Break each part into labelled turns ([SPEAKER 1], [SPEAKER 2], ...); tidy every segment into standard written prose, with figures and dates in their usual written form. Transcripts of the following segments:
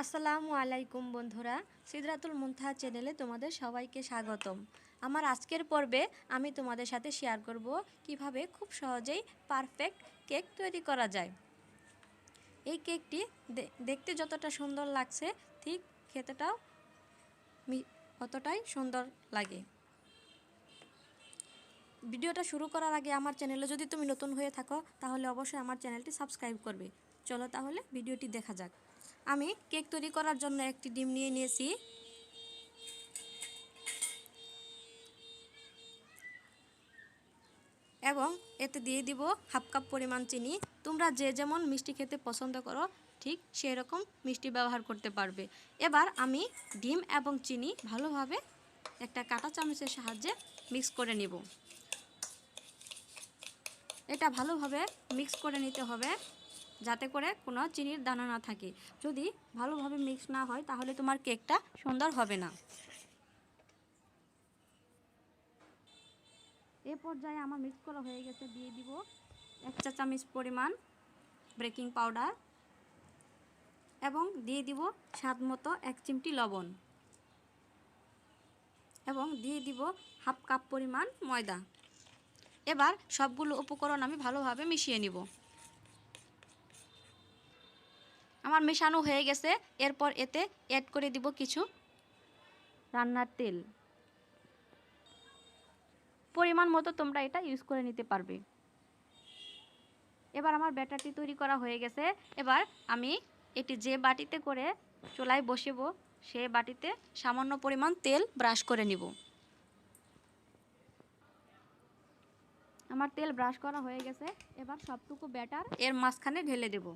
[SPEAKER 1] আসসালামু আলাইকুম বন্ধুরা, সিদরাতুল মুনতাহা চ্যানেলে তোমাদের সবাইকে স্বাগতম। আমার আজকের পর্বে আমি তোমাদের সাথে শেয়ার করব কিভাবে খুব সহজেই পারফেক্ট কেক তৈরি করা যায়। এই কেকটি দেখতে যতটা সুন্দর লাগছে ঠিক খেতেটাও অতটাই সুন্দর লাগে। ভিডিওটা শুরু করার আগে আমার চ্যানেলে যদি তুমি নতুন হয়ে থাকো তাহলে অবশ্যই আমার চ্যানেলটি সাবস্ক্রাইব করবে। চলো তাহলে ভিডিওটি দেখা যাক। আমি কেক তৈরি করার জন্য একটি ডিম নিয়ে নিয়েছি এবং এতে দিয়ে দিব হাফ কাপ পরিমাণ চিনি। তোমরা যে যেমন মিষ্টি খেতে পছন্দ করো ঠিক সেই রকম মিষ্টি ব্যবহার করতে পারবে। এবার আমি ডিম এবং চিনি ভালোভাবে একটা কাঁটা চামচের সাহায্যে মিক্স করে নিব। এটা ভালোভাবে মিক্স করে নিতে হবে যাতে করে কোনো চিনির দানা না থাকে। যদি ভালোভাবে মিক্স না হয় তাহলে তোমার কেকটা সুন্দর হবে না। এই পর্যায়ে আমার মিক্স করা হয়ে গেছে, দিয়ে দিব 1 চা চামচ পরিমাণ বেকিং পাউডার এবং দিয়ে দিব স্বাদ মতো 1 চিমটি লবণ এবং দিয়ে দিব হাফ কাপ পরিমাণ ময়দা। এবার সবগুলো উপকরণ আমি ভালোভাবে মিশিয়ে নিব। আমার মেশানো হয়ে গেছে। এরপর এতে অ্যাড করে দিব কিছু রান্নার তেল। পরিমাণ মতো তোমরা এটা ইউজ করে নিতে পারবে। এবার আমার ব্যাটারটি তৈরি করা হয়ে গেছে। এবার আমি এটি যে বাটিতে করে চুলায় বসাবো সেই বাটিতে সামান্য পরিমাণ তেল ব্রাশ করে নিব। আমার তেল ব্রাশ করা হয়ে গেছে। এবার সবটুকু ব্যাটার এর মাঝখানে ঢেলে দেব।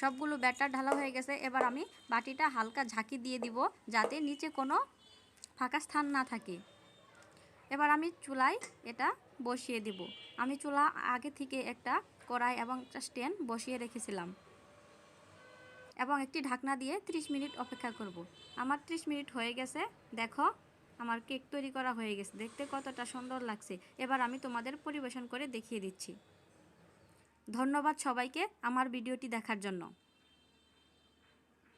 [SPEAKER 1] সবগুলো ব্যাটার ঢালা হয়ে গেছে। এবার আমি বাটিটা হালকা ঝাঁকি দিয়ে দিব যাতে নিচে কোনো ফাঁকা স্থান না থাকে। এবার আমি চুলায় এটা বসিয়ে দিব। আমি চুলা আগে থেকে একটা কড়াই এবং স্ট্যান্ড বসিয়ে রেখেছিলাম এবং একটি ঢাকনা দিয়ে 30 মিনিট অপেক্ষা করব। আমার 30 মিনিট হয়ে গেছে। দেখো আমার কেক তৈরি করা হয়ে গেছে। দেখতে কতটা সুন্দর লাগছে। এবার আমি তোমাদের পরিবেশন করে দেখিয়ে দিচ্ছি। ধন্যবাদ সবাইকে আমার ভিডিওটি দেখার জন্য।